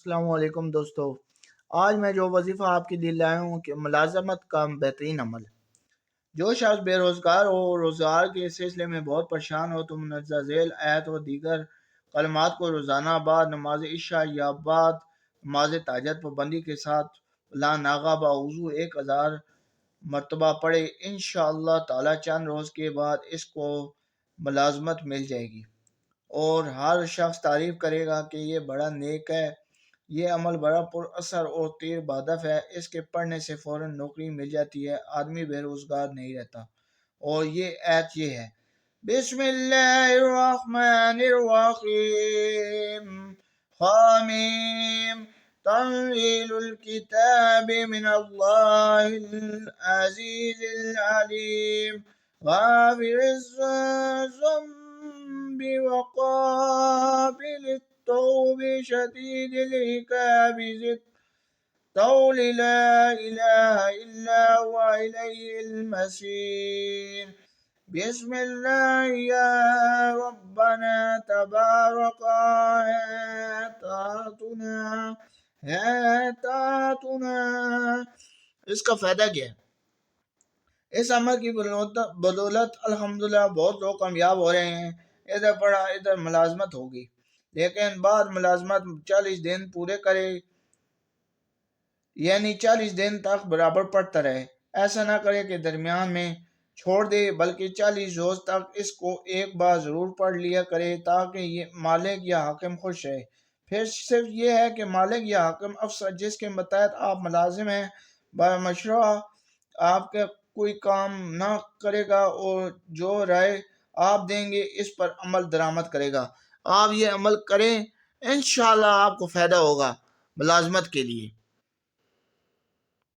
السلام علیکم دوستو، آج میں جو وظیفہ آپ کے لیے لایا ہوں کہ ملازمت کا بہترین عمل۔ جو شخص بے روزگار ہو، روزگار کے سلسلے میں بہت پریشان ہو تو مندرجہ ذیل آیت و دیگر کلمات کو روزانہ بعد نماز عشاء یا بعد نماز تہجد پابندی کے ساتھ لا ناغہ وضو 1000 مرتبہ پڑھے، انشاءاللہ تعالی چند روز کے بعد اس کو ملازمت مل جائے گی اور ہر شخص تعریف کرے گا کہ یہ بڑا نیک ہے، یہ عمل بڑا پر اثر اور تیر بہدف ہے، اس کے پڑھنے سے فوراً نوکری مل جاتی ہے، آدمی بے روزگار نہیں رہتا۔ اور یہ آیت یہ ہے: بسم اللہ الرحمن الرحیم، حامیم، تنزیل الکتاب من اللہ العزیز العلیم، غافر الذنب وقابل التوب شدید العقاب ذی الطول لا الہ الا هو الیہ المصیر، بسم اللہ یا ربنا تبارک حیاتنا۔ اس کا فائدہ کیا ہے؟ اس عمل کی بدولت الحمدللہ بہت لوگ کامیاب ہو رہے ہیں۔ ادھر پڑھا ادھر ملازمت ہوگی، لیکن بعد ملازمت 40 دن پورے کرے، یعنی 40 دن تک برابر پڑھتا رہے۔ ایسا نہ کرے کہ درمیان میں چھوڑ دے، بلکہ 40 روز تک اس کو ایک بار ضرور پڑھ لیا کرے تاکہ یہ مالک یا حاکم خوش رہے۔ پھر صرف یہ ہے کہ مالک یا حاکم افسر جس کے متحد آپ ملازم ہیں بمشروع آپ کا کوئی کام نہ کرے گا اور جو رائے آپ دیں گے اس پر عمل درآمد کرے گا۔ آپ یہ عمل کریں، انشاءاللہ آپ کو فائدہ ہوگا ملازمت کے لیے۔